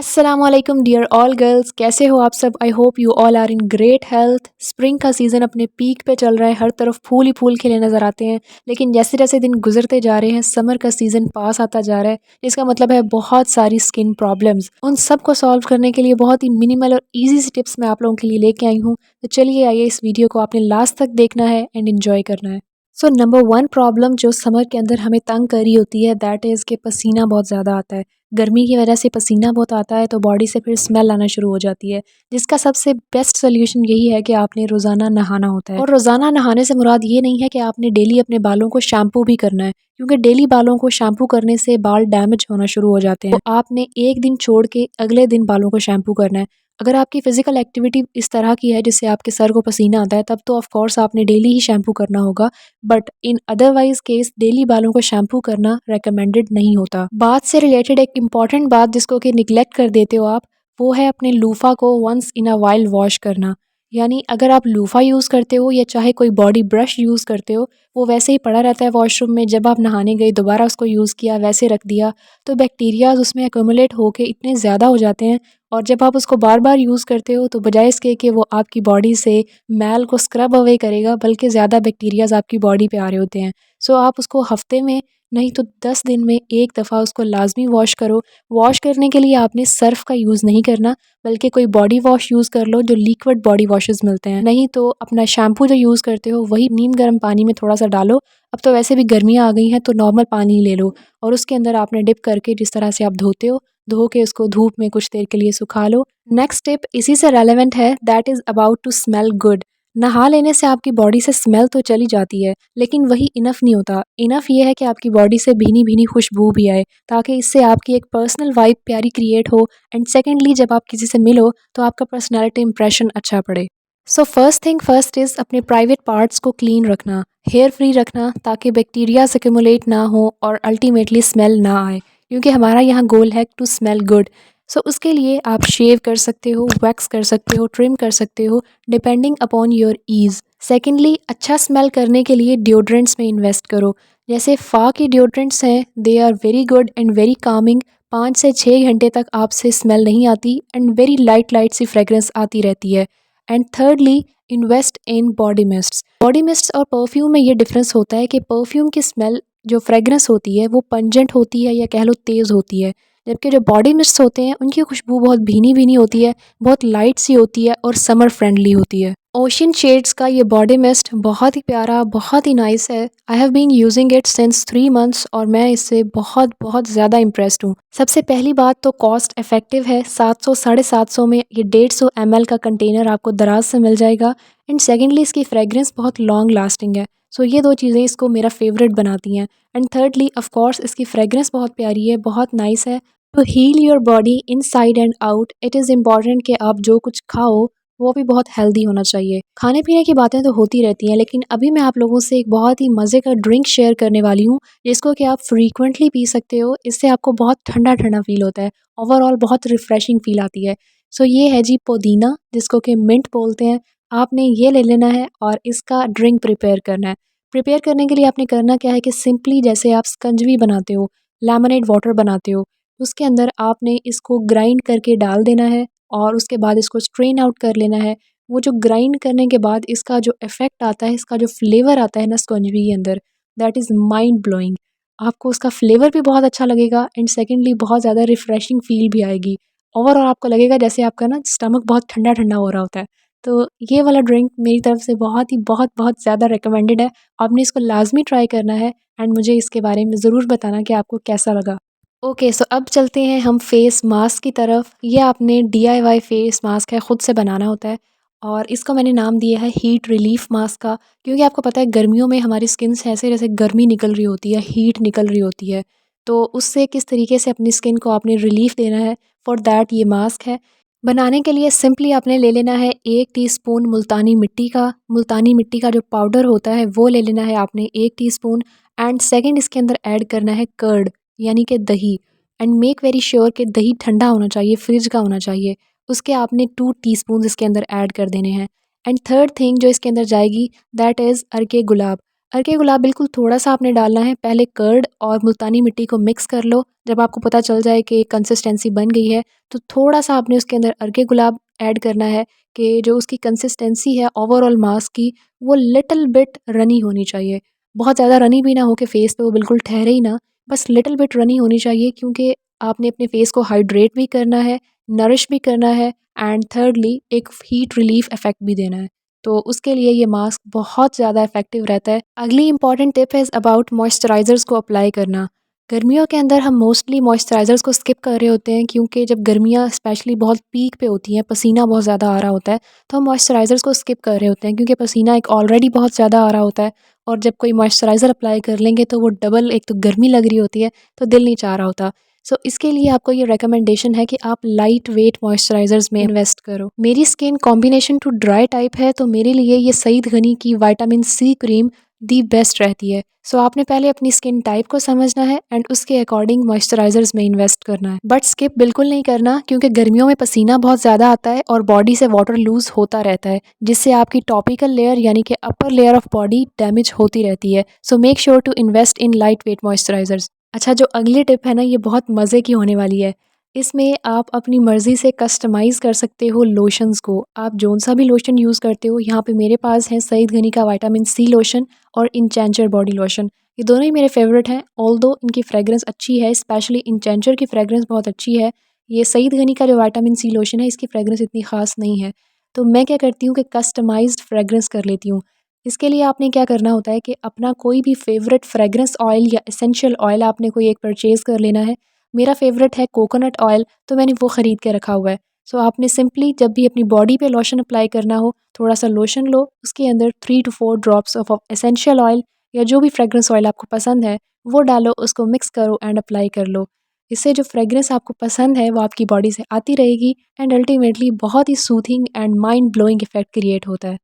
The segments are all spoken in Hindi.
अस्सलामुअलैकुम डियर ऑल गर्ल्स, कैसे हो आप सब। I hope you all are in great health. Spring का सीज़न अपने पीक पे चल रहा है, हर तरफ फूल ही फूल खिले नज़र आते हैं। लेकिन जैसे जैसे दिन गुजरते जा रहे हैं, समर का सीज़न पास आता जा रहा है। इसका मतलब है बहुत सारी स्किन प्रॉब्लम्स। उन सब को सॉल्व करने के लिए बहुत ही मिनिमल और ईजी सी टिप्स मैं आप लोगों के लिए लेके आई हूँ। तो चलिए आइए, इस वीडियो को आपने लास्ट तक देखना है एंड इन्जॉय करना है। सो नंबर वन प्रॉब्लम जो समर के अंदर हमें तंग कर रही होती है, दैट इज़ कि पसीना बहुत ज़्यादा आता है। गर्मी की वजह से पसीना बहुत आता है तो बॉडी से फिर स्मेल आना शुरू हो जाती है, जिसका सबसे बेस्ट सोल्यूशन यही है कि आपने रोज़ाना नहाना होता है। और रोज़ाना नहाने से मुराद ये नहीं है कि आपने डेली अपने बालों को शैम्पू भी करना है, क्योंकि डेली बालों को शैम्पू करने से बाल डैमेज होना शुरू हो जाते हैं। तो आपने एक दिन छोड़ के अगले दिन बालों को शैम्पू करना है। अगर आपकी फ़िज़िकल एक्टिविटी इस तरह की है जिससे आपके सर को पसीना आता है, तब तो ऑफ़ कोर्स आपने डेली ही शैम्पू करना होगा। But in otherwise case daily बालों को शैम्पू करना रिकमेंडेड नहीं होता। बात से रिलेटेड एक इम्पॉर्टेंट बात जिसको कि निगलेक्ट कर देते हो आप, वो है अपने लूफ़ा को once in a while wash करना। यानी अगर आप लूफ़ा यूज़ करते हो या चाहे कोई बॉडी ब्रश यूज़ करते हो, वो वैसे ही पड़ा रहता है वॉशरूम में। जब आप नहाने गए दोबारा उसको यूज़ किया, वैसे रख दिया, तो बैक्टीरियाज़ उसमें एक्यूमुलेट होके इतने ज़्यादा हो जाते हैं। और जब आप उसको बार बार यूज़ करते हो तो बजाय इसके कि वो आपकी बॉडी से मैल को स्क्रब अवे करेगा, बल्कि ज़्यादा बैक्टीरियाज़ आपकी बॉडी पे आ रहे होते हैं। सो आप उसको हफ्ते में नहीं तो 10 दिन में एक दफ़ा उसको लाजमी वॉश करो। वॉश करने के लिए आपने सर्फ़ का यूज़ नहीं करना, बल्कि कोई बॉडी वॉश यूज़ कर लो, जो लिक्विड बॉडी वॉशेज़ मिलते हैं। नहीं तो अपना शैम्पू जो यूज़ करते हो वही नीम गर्म पानी में थोड़ा सा डालो। अब तो वैसे भी गर्मियाँ आ गई हैं तो नॉर्मल पानी ले लो और उसके अंदर आपने डिप करके जिस तरह से आप धोते हो, धो के उसको धूप में कुछ देर के लिए सुखा लो। नेक्स्ट टिप इसी से रेलेवेंट है, that is about to smell good. नहा लेने से आपकी बॉडी से स्मेल तो चली जाती है, लेकिन वही इनफ नहीं होता। इनफ ये है कि आपकी बॉडी से भीनी भीनी खुशबू भी आए, ताकि इससे आपकी एक पर्सनल वाइब प्यारी क्रिएट हो। एंड सेकेंडली, जब आप किसी से मिलो तो आपका पर्सनैलिटी इंप्रेशन अच्छा पड़े। So first thing first is अपने प्राइवेट पार्ट्स को क्लीन रखना, हेयर फ्री रखना, ताकि बैक्टीरिया एक्यूमुलेट ना हो और अल्टीमेटली स्मेल ना आए, क्योंकि हमारा यहाँ गोल है टू स्मेल गुड। सो उसके लिए आप शेव कर सकते हो, वैक्स कर सकते हो, ट्रिम कर सकते हो, depending upon your ease. Secondly, अच्छा स्मेल करने के लिए डिओड्रेंट्स में इन्वेस्ट करो। जैसे फ़ा की डिओड्रेंट्स हैं, they are very good and very calming. 5 से 6 घंटे तक आपसे स्मेल नहीं आती एंड वेरी लाइट लाइट सी फ्रेगरेंस आती रहती है। And thirdly, invest in body mists. Body mists और परफ्यूम में ये डिफरेंस होता है कि परफ्यूम की स्मेल जो फ्रेगरेंस होती है वो पंजेंट होती है या कह लो तेज़ होती है, जबकि जो बॉडी मिस्ट्स होते हैं उनकी खुशबू बहुत भीनी भीनी होती है, बहुत लाइट सी होती है और समर फ्रेंडली होती है। ओशन शेड्स का ये बॉडी मिस्ट बहुत ही प्यारा, बहुत ही नाइस है। I have been using it since 3 months और मैं इससे बहुत बहुत ज़्यादा इम्प्रेस्ड हूँ। सबसे पहली बात तो कॉस्ट इफेक्टिव है। 700 750 में ये 150 ml का कंटेनर आपको दराज से मिल जाएगा। एंड सेकेंडली, इसकी फ्रेगरेंस बहुत लॉन्ग लास्टिंग है। सो ये दो चीज़ें इसको मेरा फेवरेट बनाती हैं। एंड थर्डली, ऑफ कोर्स इसकी फ्रेगरेंस बहुत प्यारी है, बहुत नाइस है। To heal your body inside and out, it is important कि आप जो कुछ खाओ वो भी बहुत हेल्दी होना चाहिए। खाने पीने की बातें तो होती रहती हैं, लेकिन अभी मैं आप लोगों से एक बहुत ही मज़े का ड्रिंक शेयर करने वाली हूँ, जिसको कि आप फ्रीक्वेंटली पी सकते हो। इससे आपको बहुत ठंडा ठंडा फील होता है, ओवरऑल बहुत रिफ़्रेशिंग फील आती है। सो ये है जी पुदीना, जिसको कि मिंट बोलते हैं। आपने ये ले लेना है और इसका ड्रिंक प्रिपेयर करना है। प्रिपेयर करने के लिए आपने करना क्या है कि सिंपली जैसे आप स्कंजवी बनाते हो, लेमनेड वाटर बनाते हो, उसके अंदर आपने इसको ग्राइंड करके डाल देना है और उसके बाद इसको स्ट्रेन आउट कर लेना है। वो जो ग्राइंड करने के बाद इसका जो इफ़ेक्ट आता है, इसका जो फ्लेवर आता है ना स्कंजवी के अंदर, दैट इज़ माइंड ब्लोइंग। आपको उसका फ्लेवर भी बहुत अच्छा लगेगा एंड सेकेंडली बहुत ज़्यादा रिफ़्रेशिंग फ़ील भी आएगी। ओवरऑल आपको लगेगा जैसे आपका ना स्टमक बहुत ठंडा-ठंडा हो रहा होता है। तो ये वाला ड्रिंक मेरी तरफ से बहुत ही बहुत ज़्यादा रिकमेंडेड है। आपने इसको लाज़मी ट्राई करना है एंड मुझे इसके बारे में ज़रूर बताना कि आपको कैसा लगा। ओके, सो अब चलते हैं हम फेस मास्क की तरफ। ये आपने डीआईवाई फेस मास्क है, ख़ुद से बनाना होता है और इसको मैंने नाम दिया है हीट रिलीफ मास्क का, क्योंकि आपको पता है गर्मियों में हमारी स्किन से ऐसे जैसे गर्मी निकल रही होती है, हीट निकल रही होती है। तो उससे किस तरीके से अपनी स्किन को आपने रिलीफ देना है, फॉर दैट ये मास्क है। बनाने के लिए सिंपली आपने ले लेना है 1 टीस्पून मुल्तानी मिट्टी का। मुल्तानी मिट्टी का जो पाउडर होता है वो ले लेना है आपने 1 टीस्पून। एंड सेकंड, इसके अंदर ऐड करना है कर्ड, यानी कि दही। एंड मेक वेरी श्योर कि दही ठंडा होना चाहिए, फ्रिज का होना चाहिए। उसके आपने 2 टीस्पून इसके अंदर ऐड कर देने हैं। एंड थर्ड थिंग जो इसके अंदर जाएगी, दैट इज़ अर्के गुलाब। अर्के गुलाब बिल्कुल थोड़ा-सा आपने डालना है, पहले कर्ड और मुल्तानी मिट्टी को मिक्स कर लो। जब आपको पता चल जाए कि कंसिस्टेंसी बन गई है, तो थोड़ा-सा आपने उसके अंदर अर्के गुलाब ऐड करना है कि जो उसकी कंसिस्टेंसी है ओवरऑल मास्क की, वो लिटिल बिट रनी होनी चाहिए। बहुत ज़्यादा रनी भी ना हो कि फेस पे वो बिल्कुल ठहरे ही ना, बस लिटिल बिट रनी होनी चाहिए क्योंकि आपने अपने फेस को हाइड्रेट भी करना है, नरिश भी करना है एंड थर्डली एक हीट रिलीफ इफ़ेक्ट भी देना है। तो उसके लिए ये मास्क बहुत ज़्यादा इफ़ेक्टिव रहता है। अगली important tip is about moisturisers को अप्लाई करना। गर्मियों के अंदर हम मोस्टली मॉइस्चराइज़र्स को स्किप कर रहे होते हैं क्योंकि जब गर्मियाँ स्पेशली बहुत पीक पे होती हैं, पसीना बहुत ज़्यादा आ रहा होता है, तो हम मॉइस्चराइज़र्स को स्किप कर रहे होते हैं क्योंकि पसीना एक ऑलरेडी बहुत ज़्यादा आ रहा होता है और जब कोई मॉइस्चराइज़र अप्लाई कर लेंगे तो वो डबल एक तो गर्मी लग रही होती है, तो दिल नहीं चाह रहा होता। सो इसके लिए आपको ये रिकमेंडेशन है कि आप लाइट वेट मॉइस्चराइज़र्स में इन्वेस्ट करो। मेरी skin combination to dry type है तो मेरे लिए ये सईद गनी की vitamin C cream the best रहती है। सो आपने पहले अपनी स्किन टाइप को समझना है एंड उसके अकॉर्डिंग मॉइस्चराइज़र्स में इन्वेस्ट करना है। बट स्किप बिल्कुल नहीं करना क्योंकि गर्मियों में पसीना बहुत ज़्यादा आता है और बॉडी से वाटर लूज़ होता रहता है, जिससे आपकी टॉपिकल लेयर यानी कि upper layer of body damage होती रहती है। So make sure to invest in light weight moisturisers. अच्छा, जो अगली टिप है ना, ये बहुत मज़े की होने वाली है। इसमें आप अपनी मर्ज़ी से कस्टमाइज़ कर सकते हो लोशंस को। आप जौन-सा भी लोशन यूज़ करते हो, यहाँ पे मेरे पास है सईद गनी का विटामिन सी लोशन और इंचेंचर बॉडी लोशन। ये दोनों ही मेरे फ़ेवरेट हैं, ऑल्दो इनकी फ्रेग्रेंस अच्छी है, स्पेशली इंचेंचर की फ्रेग्रेंस बहुत अच्छी है। ये सईद गनी का जो विटामिन सी लोशन है, इसकी फ्रेग्रेंस इतनी ख़ास नहीं है। तो मैं क्या करती हूँ कि कस्टमाइज़्ड फ्रेग्रेंस कर लेती हूँ। इसके लिए आपने क्या करना होता है कि अपना कोई भी फ़ेवरेट फ्रेग्रेंस ऑयल या एसेंशियल ऑयल आपने कोई एक परचेज़ कर लेना है। मेरा फ़ेवरेट है कोकोनट ऑयल, तो मैंने वो ख़रीद के रखा हुआ है। सो आपने सिंपली जब भी अपनी बॉडी पे लोशन अप्लाई करना हो, थोड़ा-सा लोशन लो, उसके अंदर 3 to 4 drops of essential oil या जो भी फ्रेग्रेंस ऑयल आपको पसंद है, वो डालो, उसको मिक्स करो एंड अप्लाई कर लो। इससे जो फ्रेग्रेंस आपको पसंद है, वो आपकी बॉडी से आती रहेगी एंड अल्टीमेटली बहुत ही soothing and mind blowing effect create होता है।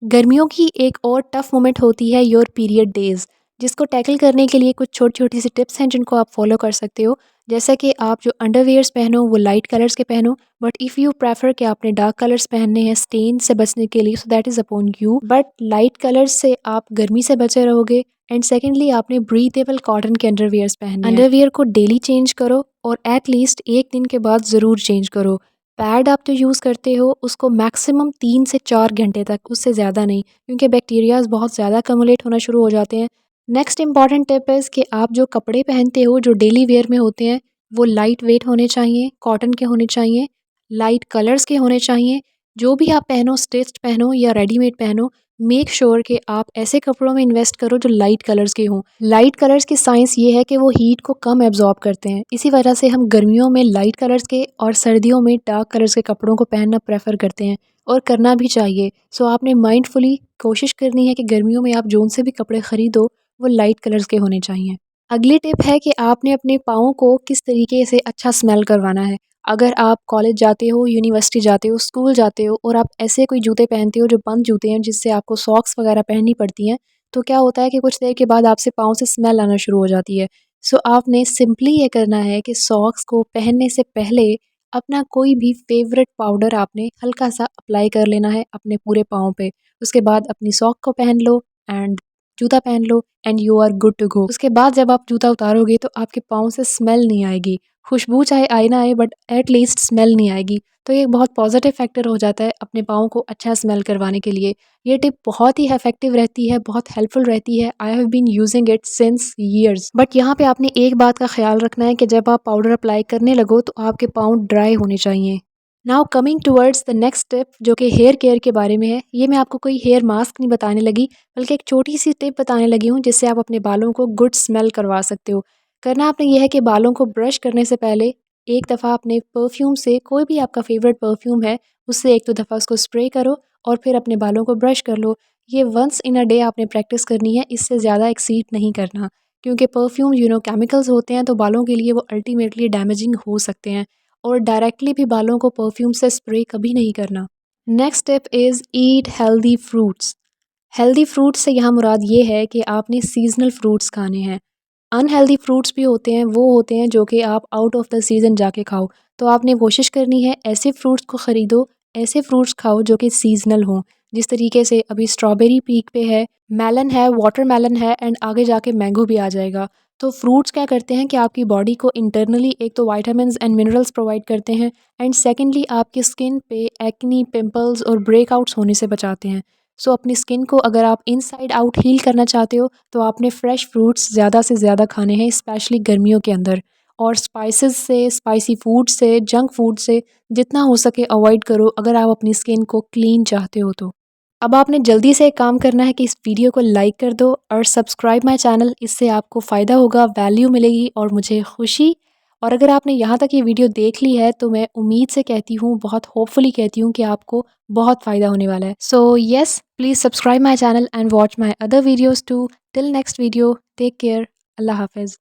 गर्मियों की एक और टफ मोमेंट होती है योर पीरियड डेज़, जिसको टैकल करने के लिए कुछ छोटी-छोटी सी टिप्स हैं जिनको आप फॉलो कर सकते हो। जैसा कि आप जो अंडरवियर्स पहनो वो लाइट कलर्स के पहनो, बट इफ़ यू प्रेफर कि आपने डार्क कलर्स पहनने हैं स्टेन से बचने के लिए, so that is upon you, but light colours से आप गर्मी से बचे रहोगे। एंड सेकेंडली आपने ब्रीथेबल कॉटन के अंडरवियर्स पहनने हैं। अंडरवियर को डेली चेंज करो और एट लीस्ट 1 दिन के बाद ज़रूर चेंज करो। पैड आप जो यूज़ करते हो उसको मैक्सिमम 3 से 4 घंटे तक, उससे ज़्यादा नहीं, क्योंकि बैक्टीरियाज़ बहुत ज़्यादा कम्युलेट होना शुरू हो जाते हैं। नेक्स्ट इंपॉर्टेंट टिप इज़ कि आप जो कपड़े पहनते हो जो डेली वेयर में होते हैं, वो लाइट वेट होने चाहिए, कॉटन के होने चाहिए, लाइट कलर्स के होने चाहिए। जो भी आप पहनो, स्टिच्ड पहनो या रेडीमेड पहनो, मेक श्योर कि आप ऐसे कपड़ों में इन्वेस्ट करो जो लाइट कलर्स के हों। लाइट कलर्स की साइंस ये है कि वो हीट को कम एब्जॉर्ब करते हैं। इसी वजह से हम गर्मियों में लाइट कलर्स के और सर्दियों में डार्क कलर्स के कपड़ों को पहनना प्रेफर करते हैं और करना भी चाहिए। सो आपने माइंडफुली कोशिश करनी है कि गर्मियों में आप जोन से भी कपड़े खरीदो वो लाइट कलर्स के होने चाहिए। अगली टिप है कि आपने अपने पाँव को किस तरीके से अच्छा स्मेल करवाना है। अगर आप कॉलेज जाते हो, यूनिवर्सिटी जाते हो, स्कूल जाते हो और आप ऐसे कोई जूते पहनते हो जो बंद जूते हैं जिससे आपको सॉक्स वगैरह पहननी पड़ती हैं, तो क्या होता है कि कुछ देर के बाद आपसे पाँव से स्मेल आना शुरू हो जाती है। सो आपने सिंपली ये करना है कि सॉक्स को पहनने से पहले अपना कोई भी फेवरेट पाउडर आपने हल्का सा अप्लाई कर लेना है अपने पूरे पाँव पे। उसके बाद अपनी सॉक को पहन लो एंड जूता पहन लो and you are good to go. उसके बाद जब आप जूता उतारोगे तो आपके पाँव से स्मेल नहीं आएगी। खुशबू चाहे आए ना आए बट एट लीस्ट स्मेल नहीं आएगी। तो ये एक बहुत पॉजिटिव फैक्टर हो जाता है अपने पाँव को अच्छा स्मेल करवाने के लिए। ये टिप बहुत ही इफेक्टिव रहती है, बहुत हेल्पफुल रहती है। I have been using it since years. But यहाँ पे आपने एक बात का ख्याल रखना है कि जब आप पाउडर अप्लाई करने लगो तो आपके पाँव ड्राई होने चाहिए। Now coming towards the next tip जो कि हेयर केयर के बारे में है। ये मैं आपको कोई हेयर मास्क नहीं बताने लगी, बल्कि एक छोटी सी टिप बताने लगी हूँ जिससे आप अपने बालों को गुड स्मेल करवा सकते हो। करना आपने यह है कि बालों को ब्रश करने से पहले एक दफ़ा अपने परफ्यूम से, कोई भी आपका फेवरेट परफ्यूम है, उससे 1-2 दफ़ा उसको स्प्रे करो और फिर अपने बालों को ब्रश कर लो। ये वंस इन अ डे आपने प्रैक्टिस करनी है, इससे ज़्यादा एक्सीड नहीं करना, क्योंकि परफ्यूम केमिकल्स होते हैं तो बालों के लिए वो अल्टीमेटली डैमेजिंग हो सकते हैं। और डायरेक्टली भी बालों को परफ्यूम से स्प्रे कभी नहीं करना। Next tip is eat healthy fruits. Healthy fruits से यहाँ मुराद ये है कि आपने सीज़नल फ्रूट्स खाने हैं। अनहेल्दी फ्रूट्स भी होते हैं, वो होते हैं जो कि आप आउट ऑफ द सीज़न जाके खाओ। तो आपने कोशिश करनी है ऐसे फ्रूट्स को ख़रीदो, ऐसे फ्रूट्स खाओ जो कि सीज़नल हों। जिस तरीके से अभी स्ट्रॉबेरी पीक पे है, मेलन है, वाटरमेलन है एंड आगे जाके मैंगो भी आ जाएगा। तो फ्रूट्स क्या करते हैं कि आपकी बॉडी को इंटरनली एक तो विटामिन्स एंड मिनरल्स प्रोवाइड करते हैं एंड सेकेंडली आपकी स्किन पे एक्नी, पिंपल्स और ब्रेकआउट्स होने से बचाते हैं। सो अपनी स्किन को अगर आप इनसाइड आउट हील करना चाहते हो तो आपने फ्रेश फ्रूट्स ज़्यादा से ज़्यादा खाने हैं, स्पेशली गर्मियों के अंदर। और स्पाइसेस से, स्पाइसी फूड से, जंक फूड से जितना हो सके अवॉइड करो अगर आप अपनी स्किन को क्लीन चाहते हो तो। अब आपने जल्दी से एक काम करना है कि इस वीडियो को लाइक कर दो और सब्सक्राइब माय चैनल। इससे आपको फ़ायदा होगा, वैल्यू मिलेगी और मुझे खुशी। और अगर आपने यहाँ तक ये वीडियो देख ली है तो मैं उम्मीद से कहती हूँ, बहुत होपफुली कहती हूँ कि आपको बहुत फ़ायदा होने वाला है। So yes, please subscribe my channel and watch my other videos too. Till next video, take care, Allah हाफिज़।